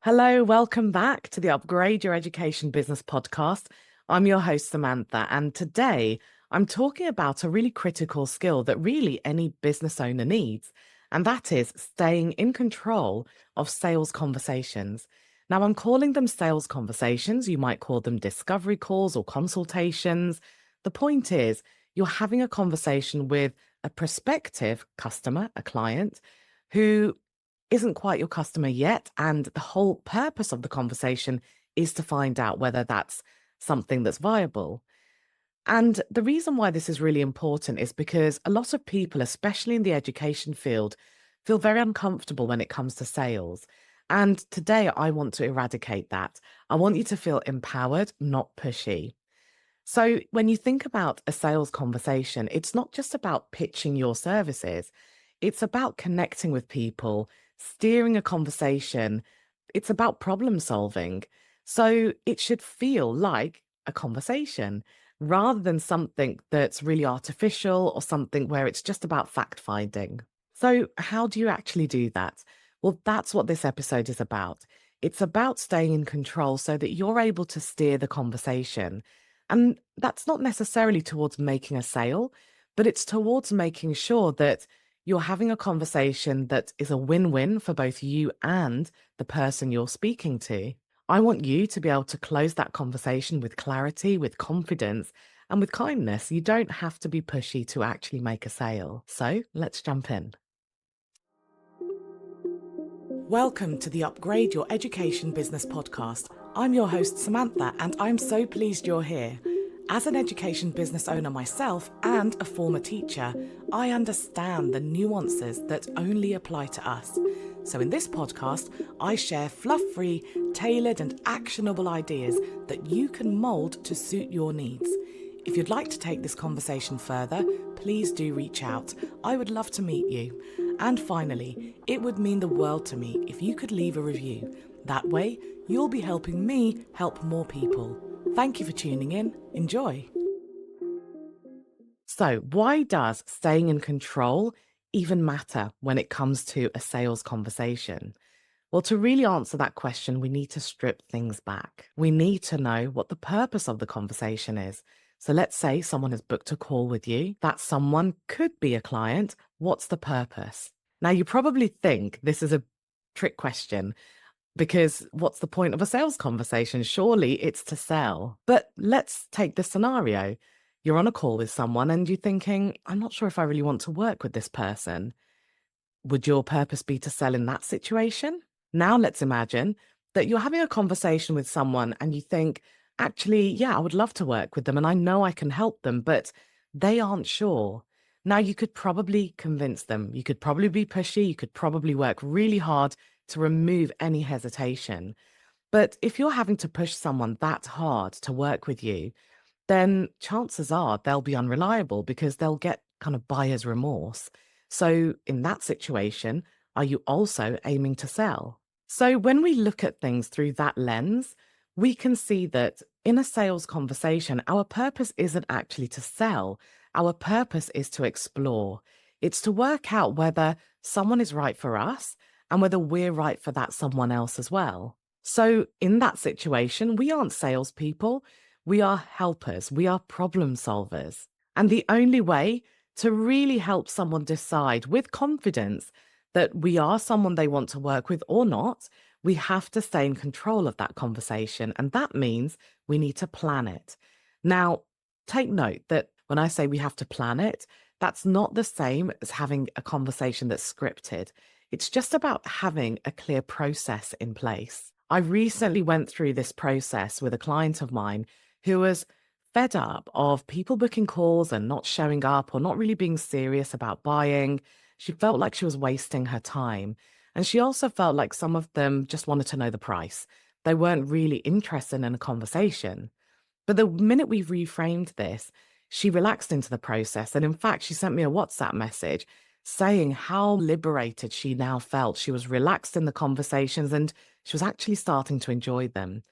Hello, welcome back to the Upgrade Your Education Business podcast. I'm your host, Sumantha, and today I'm talking about a really critical skill that really any business owner needs, and that is staying in control of sales conversations. Now, I'm calling them sales conversations. You might call them discovery calls or consultations. The point is, you're having a conversation with a prospective customer, a client, who isn't quite your customer yet. And the whole purpose of the conversation is to find out whether that's something that's viable. And the reason why this is really important is because a lot of people, especially in the education field, feel very uncomfortable when it comes to sales. And today I want to eradicate that. I want you to feel empowered, not pushy. So when you think about a sales conversation, it's not just about pitching your services. It's about connecting with people, steering a conversation. It's about problem solving. So it should feel like a conversation rather than something that's really artificial or something where it's just about fact finding. So, how do you actually do that? Well, that's what this episode is about. It's about staying in control so that you're able to steer the conversation. And that's not necessarily towards making a sale, but it's towards making sure that you're having a conversation that is a win-win for both you and the person you're speaking to. I want you to be able to close that conversation with clarity, with confidence, and with kindness. You don't have to be pushy to actually make a sale. So let's jump in. Welcome to the Upgrade Your Education Business podcast. I'm your host, Sumantha, and I'm so pleased you're here. As an education business owner myself and a former teacher, I understand the nuances that only apply to us. So in this podcast, I share fluff-free, tailored and actionable ideas that you can mould to suit your needs. If you'd like to take this conversation further, please do reach out. I would love to meet you. And finally, it would mean the world to me if you could leave a review. That way, you'll be helping me help more people. Thank you for tuning in. Enjoy. So, why does staying in control even matter when it comes to a sales conversation? Well, to really answer that question, we need to strip things back. We need to know what the purpose of the conversation is. So let's say someone has booked a call with you. That someone could be a client. What's the purpose? Now, you probably think this is a trick question because what's the point of a sales conversation? Surely it's to sell. But let's take this scenario. You're on a call with someone and you're thinking, I'm not sure if I really want to work with this person. Would your purpose be to sell in that situation? Now let's imagine that you're having a conversation with someone and you think, actually, yeah, I would love to work with them and I know I can help them, but they aren't sure. Now you could probably convince them. You could probably be pushy. You could probably work really hard to remove any hesitation. But if you're having to push someone that hard to work with you, then chances are they'll be unreliable because they'll get kind of buyer's remorse. So in that situation, are you also aiming to sell? So when we look at things through that lens, we can see that in a sales conversation, our purpose isn't actually to sell. Our purpose is to explore. It's to work out whether someone is right for us and whether we're right for that someone else as well. So in that situation, we aren't salespeople. We are helpers. We are problem solvers. And the only way to really help someone decide with confidence that we are someone they want to work with or not, we have to stay in control of that conversation. And that means we need to plan it. Now, take note that when I say we have to plan it, that's not the same as having a conversation that's scripted. It's just about having a clear process in place. I recently went through this process with a client of mine who was fed up of people booking calls and not showing up or not really being serious about buying. She felt like she was wasting her time. And she also felt like some of them just wanted to know the price. They weren't really interested in a conversation. But the minute we reframed this, she relaxed into the process. And in fact, she sent me a WhatsApp message saying how liberated she now felt. She was relaxed in the conversations and she was actually starting to enjoy them.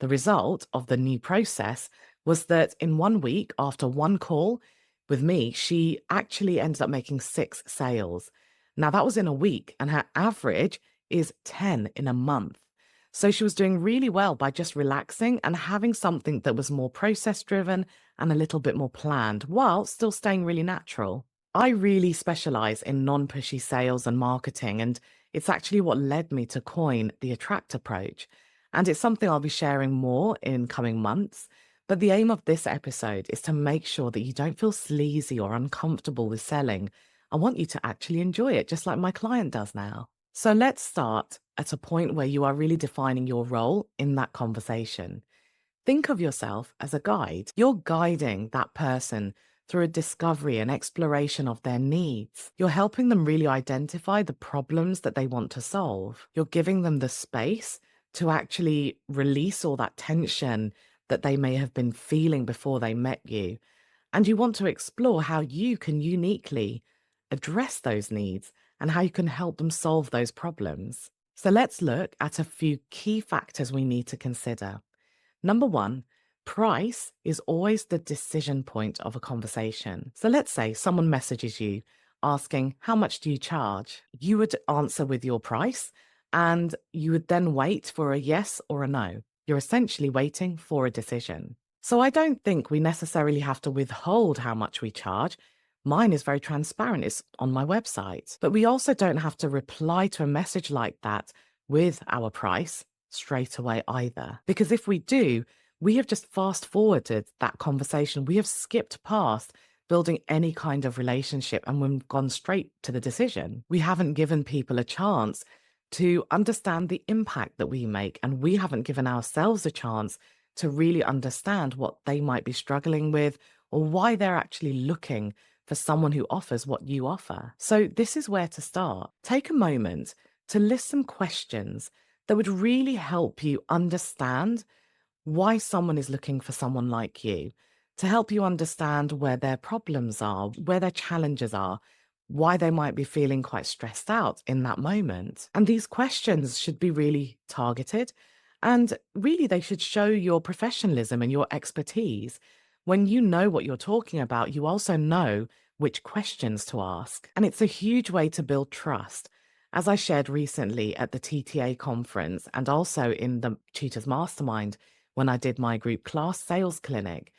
The result of the new process was that in 1 week, after one call with me, she actually ended up making 6 sales. Now, that was in a week, and her average is 10 in a month. So she was doing really well by just relaxing and having something that was more process driven and a little bit more planned while still staying really natural. I really specialize in non pushy sales and marketing, and it's actually what led me to coin the attract approach. And it's something I'll be sharing more in coming months. But the aim of this episode is to make sure that you don't feel sleazy or uncomfortable with selling. I want you to actually enjoy it, just like my client does now. So let's start at a point where you are really defining your role in that conversation. Think of yourself as a guide. You're guiding that person through a discovery and exploration of their needs. You're helping them really identify the problems that they want to solve. You're giving them the space to actually release all that tension that they may have been feeling before they met you. And you want to explore how you can uniquely address those needs and how you can help them solve those problems. So let's look at a few key factors we need to consider. Number one, price is always the decision point of a conversation. So let's say someone messages you asking, how much do you charge? You would answer with your price and you would then wait for a yes or a no. You're essentially waiting for a decision. So I don't think we necessarily have to withhold how much we charge. Mine is very transparent, it's on my website. But we also don't have to reply to a message like that with our price straight away either. Because if we do, we have just fast forwarded that conversation. We have skipped past building any kind of relationship and we've gone straight to the decision. We haven't given people a chance to understand the impact that we make, and we haven't given ourselves a chance to really understand what they might be struggling with or why they're actually looking for someone who offers what you offer. So this is where to start. Take a moment to list some questions that would really help you understand why someone is looking for someone like you, to help you understand where their problems are, where their challenges are, why they might be feeling quite stressed out in that moment. And these questions should be really targeted, and really they should show your professionalism and your expertise. When you know what you're talking about, you also know which questions to ask. And it's a huge way to build trust. As I shared recently at the TTA conference and also in the Tutors Mastermind when I did my group class sales clinic,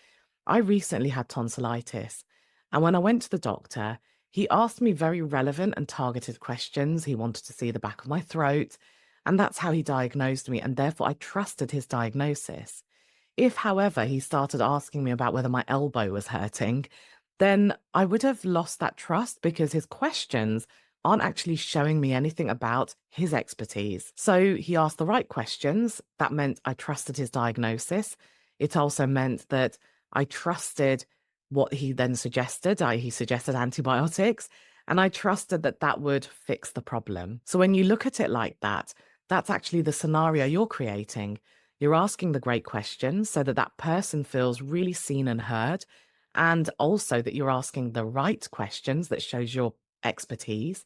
I recently had tonsillitis. And when I went to the doctor, he asked me very relevant and targeted questions. He wanted to see the back of my throat. And that's how he diagnosed me. And therefore, I trusted his diagnosis. If, however, he started asking me about whether my elbow was hurting, then I would have lost that trust because his questions aren't actually showing me anything about his expertise. So he asked the right questions. That meant I trusted his diagnosis. It also meant that I trusted what he then suggested. He suggested antibiotics, and I trusted that that would fix the problem. So when you look at it like that, that's actually the scenario you're creating. You're asking the great questions so that that person feels really seen and heard, and also that you're asking the right questions that shows your expertise.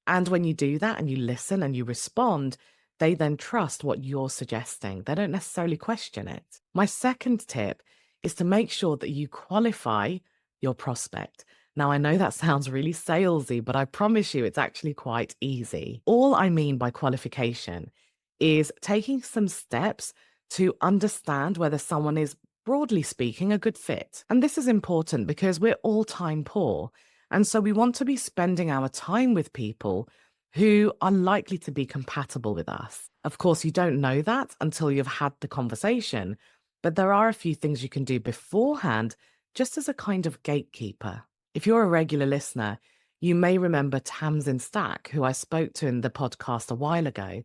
And when you do that and you listen and you respond, they then trust what you're suggesting. They don't necessarily question it. My second tip is to make sure that you qualify your prospect. Now, I know that sounds really salesy, but I promise you it's actually quite easy. All I mean by qualification is taking some steps to understand whether someone is, broadly speaking, a good fit. And this is important because we're all time poor. And so we want to be spending our time with people who are likely to be compatible with us. Of course, you don't know that until you've had the conversation, but there are a few things you can do beforehand, just as a kind of gatekeeper. If you're a regular listener, you may remember Tamsin Stack, who I spoke to in the podcast a while ago.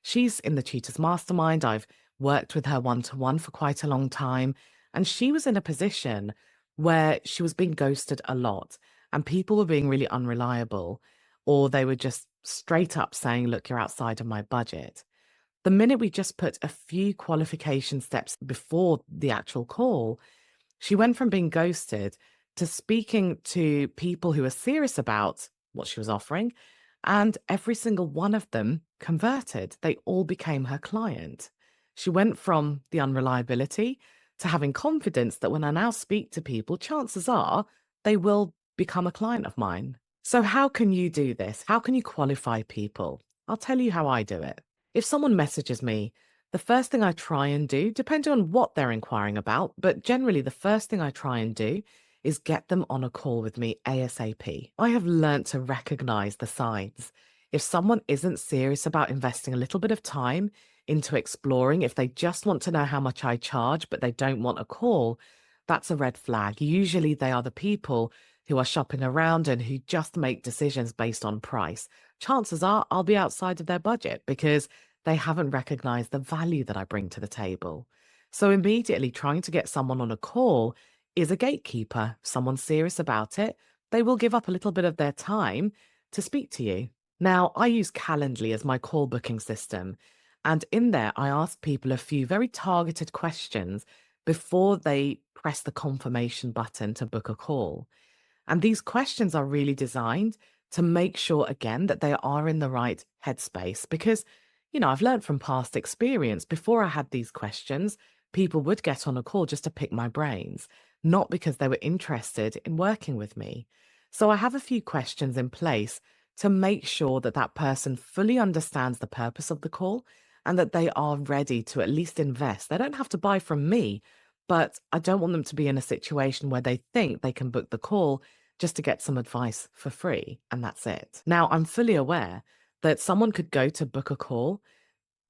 She's in the Tutors Mastermind. I've worked with her one-to-one for quite a long time, and she was in a position where she was being ghosted a lot. And people were being really unreliable, or they were just straight up saying, look, you're outside of my budget. The minute we just put a few qualification steps before the actual call, she went from being ghosted to speaking to people who were serious about what she was offering. And every single one of them converted. They all became her client. She went from the unreliability to having confidence that when I now speak to people, chances are they will become a client of mine. So how can you do this? How can you qualify people? I'll tell you how I do it. If someone messages me The first thing I try and do, depending on what they're inquiring about, but generally the first thing I try and do is get them on a call with me ASAP. I have learnt to recognize the signs. If someone isn't serious about investing a little bit of time into exploring, if they just want to know how much I charge, but they don't want a call, that's a red flag. Usually they are the people who are shopping around and who just make decisions based on price. Chances are I'll be outside of their budget because they haven't recognized the value that I bring to the table. So immediately trying to get someone on a call is a gatekeeper. If someone's serious about it, they will give up a little bit of their time to speak to you. Now, I use Calendly as my call booking system. And in there, I ask people a few very targeted questions before they press the confirmation button to book a call. And these questions are really designed to make sure, again, that they are in the right headspace. Because, I've learned from past experience, before I had these questions, people would get on a call just to pick my brains, not because they were interested in working with me. So I have a few questions in place to make sure that that person fully understands the purpose of the call and that they are ready to at least invest. They don't have to buy from me, but I don't want them to be in a situation where they think they can book the call just to get some advice for free, and that's it. Now, I'm fully aware that someone could go to book a call,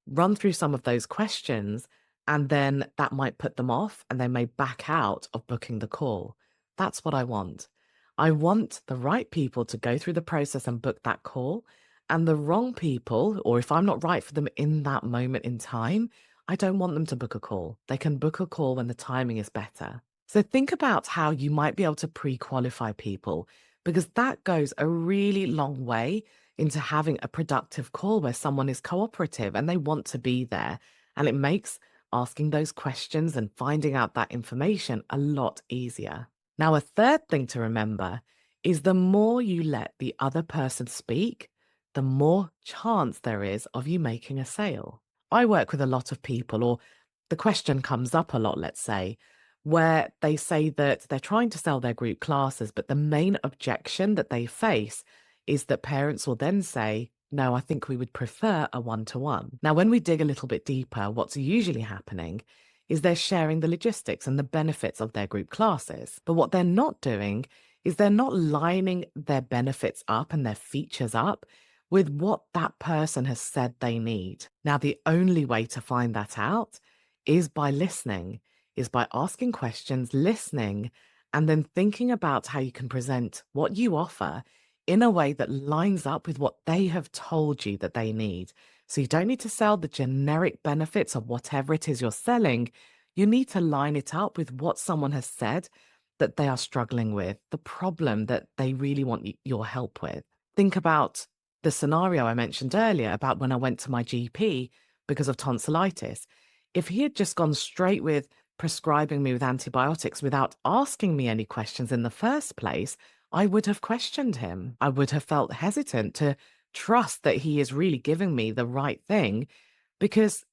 run through some of those questions, and then that might put them off and they may back out of booking the call. That's what I want. I want the right people to go through the process and book that call, and the wrong people, or if I'm not right for them in that moment in time, I don't want them to book a call. They can book a call when the timing is better. So think about how you might be able to pre-qualify people, because that goes a really long way into having a productive call where someone is cooperative and they want to be there. And it makes asking those questions and finding out that information a lot easier. Now, a third thing to remember is the more you let the other person speak, the more chance there is of you making a sale. I work with a lot of people, or the question comes up a lot, let's say, where they say that they're trying to sell their group classes, but the main objection that they face is that parents will then say, no, I think we would prefer a one-to-one. Now, when we dig a little bit deeper, what's usually happening is they're sharing the logistics and the benefits of their group classes. But what they're not doing is they're not lining their benefits up and their features up with what that person has said they need. Now, the only way to find that out is by listening, is by asking questions, listening, and then thinking about how you can present what you offer in a way that lines up with what they have told you that they need. So you don't need to sell the generic benefits of whatever it is you're selling. You need to line it up with what someone has said that they are struggling with, the problem that they really want your help with. Think about the scenario I mentioned earlier about when I went to my GP because of tonsillitis. If he had just gone straight with prescribing me with antibiotics without asking me any questions in the first place, I would have questioned him. I would have felt hesitant to trust that he is really giving me the right thing because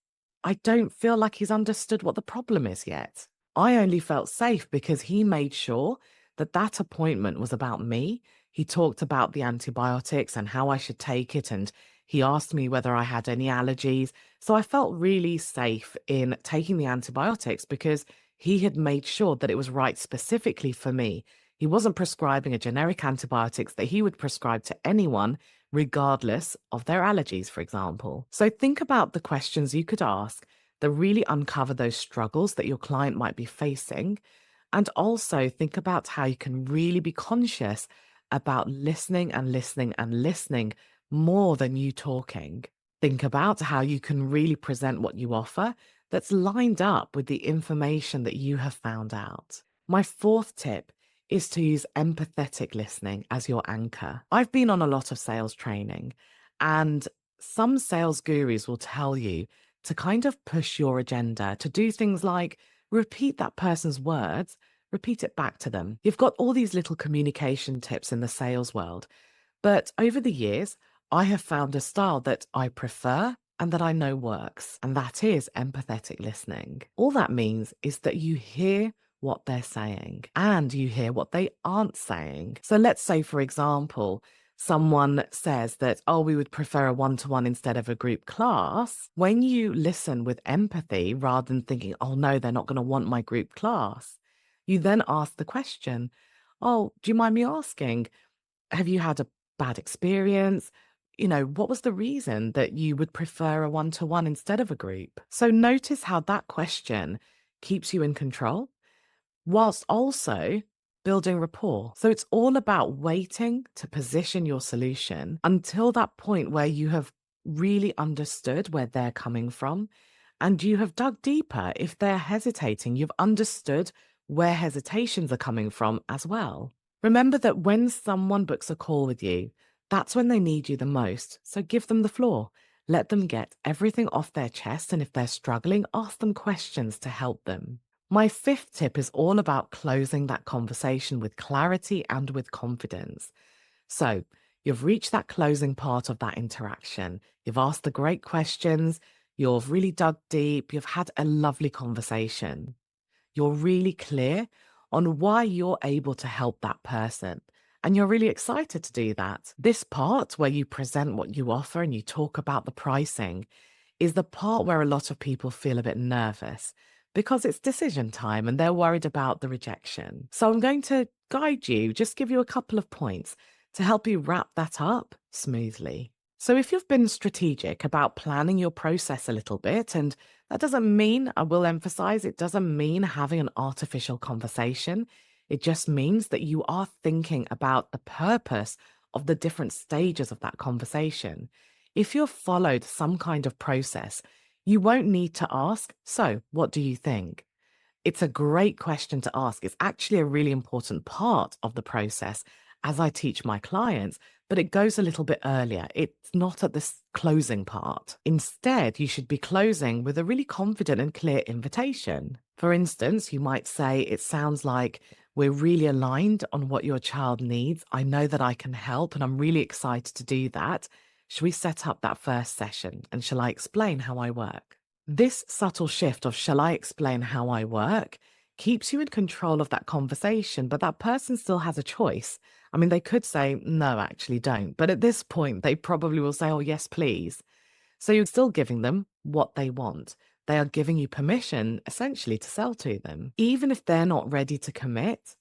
I don't feel like he's understood what the problem is yet. I only felt safe because he made sure that that appointment was about me. He talked about the antibiotics and how I should take it, and he asked me whether I had any allergies. So I felt really safe in taking the antibiotics because he had made sure that it was right specifically for me. He wasn't prescribing a generic antibiotics that he would prescribe to anyone, regardless of their allergies, for example. So think about the questions you could ask that really uncover those struggles that your client might be facing. And also think about how you can really be conscious about listening and listening and listening more than you talking. Think about how you can really present what you offer that's lined up with the information that you have found out. My fourth tip is to use empathetic listening as your anchor. I've been on a lot of sales training, and some sales gurus will tell you to kind of push your agenda, to do things like repeat that person's words, repeat it back to them. You've got all these little communication tips in the sales world, but over the years, I have found a style that I prefer and that I know works, and that is empathetic listening. All that means is that you hear what they're saying and you hear what they aren't saying. So let's say, for example, someone says that, oh, we would prefer a one-to-one instead of a group class, when you listen with empathy rather than thinking, oh no, they're not going to want my group class, you then ask the question, oh, do you mind me asking, have you had a bad experience? What was the reason that you would prefer a one-to-one instead of a group? So notice how that question keeps you in control whilst also building rapport. So it's all about waiting to position your solution until that point where you have really understood where they're coming from and you have dug deeper. If they're hesitating, you've understood where hesitations are coming from as well. Remember that when someone books a call with you, that's when they need you the most. So give them the floor. Let them get everything off their chest. And if they're struggling, ask them questions to help them. My fifth tip is all about closing that conversation with clarity and with confidence. So you've reached that closing part of that interaction. You've asked the great questions. You've really dug deep. You've had a lovely conversation. You're really clear on why you're able to help that person. And you're really excited to do that. This part where you present what you offer and you talk about the pricing is the part where a lot of people feel a bit nervous because it's decision time and they're worried about the rejection. So I'm going to guide you, just give you a couple of points to help you wrap that up smoothly. So if you've been strategic about planning your process a little bit, and that doesn't mean, I will emphasize, it doesn't mean having an artificial conversation. It just means that you are thinking about the purpose of the different stages of that conversation. If you've followed some kind of process, you won't need to ask, so what do you think? It's a great question to ask. It's actually a really important part of the process as I teach my clients, but it goes a little bit earlier. It's not at this closing part. Instead, you should be closing with a really confident and clear invitation. For instance, you might say, it sounds like we're really aligned on what your child needs. I know that I can help and I'm really excited to do that. Shall we set up that first session and shall I explain how I work? This subtle shift of shall I explain how I work keeps you in control of that conversation, but that person still has a choice. I mean, they could say, no, actually don't. But at this point, they probably will say, oh, yes, please. So you're still giving them what they want. They are giving you permission essentially to sell to them. Even if they're not ready to commit,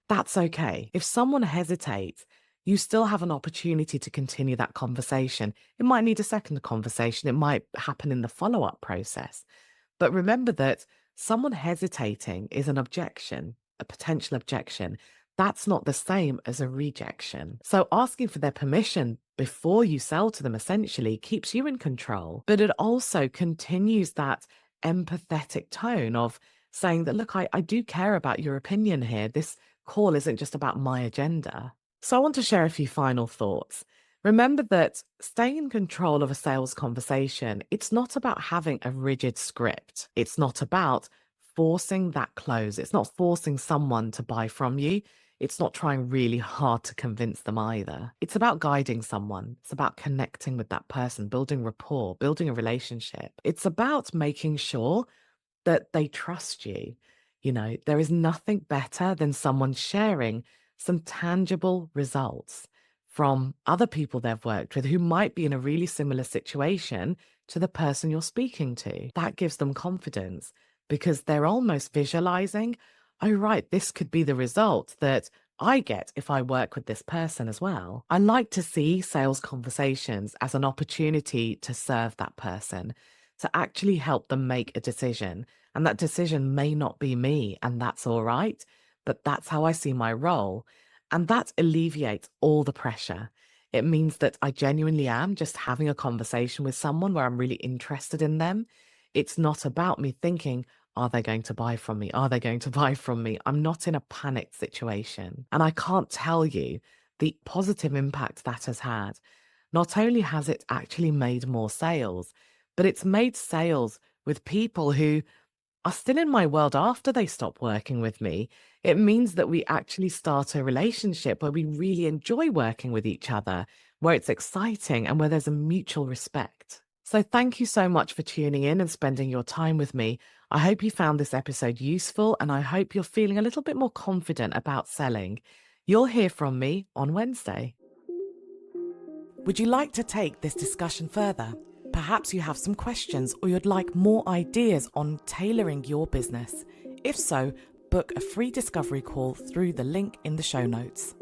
that's okay. If someone hesitates, you still have an opportunity to continue that conversation. It might need a second conversation. It might happen in the follow-up process. But remember that someone hesitating is an objection, a potential objection. That's not the same as a rejection. So asking for their permission before you sell to them essentially keeps you in control, but it also continues that empathetic tone of saying that, look, I do care about your opinion here. This call isn't just about my agenda. So I want to share a few final thoughts. Remember that staying in control of a sales conversation, it's not about having a rigid script. It's not about forcing that close. It's not forcing someone to buy from you. It's not trying really hard to convince them either. It's about guiding someone. It's about connecting with that person, building rapport, building a relationship. It's about making sure that they trust you. There is nothing better than someone sharing some tangible results from other people they've worked with who might be in a really similar situation to the person you're speaking to. That gives them confidence because they're almost visualizing, oh, right, this could be the result that I get if I work with this person as well. I like to see sales conversations as an opportunity to serve that person, to actually help them make a decision. And that decision may not be me, and that's all right, but that's how I see my role. And that alleviates all the pressure. It means that I genuinely am just having a conversation with someone where I'm really interested in them. It's not about me thinking, are they going to buy from me? Are they going to buy from me? I'm not in a panicked situation. And I can't tell you the positive impact that has had. Not only has it actually made more sales, but it's made sales with people who are still in my world after they stop working with me. It means that we actually start a relationship where we really enjoy working with each other, where it's exciting and where there's a mutual respect. So thank you so much for tuning in and spending your time with me. I hope you found this episode useful and I hope you're feeling a little bit more confident about selling. You'll hear from me on Wednesday. Would you like to take this discussion further? Perhaps you have some questions or you'd like more ideas on tailoring your business. If so, book a free discovery call through the link in the show notes.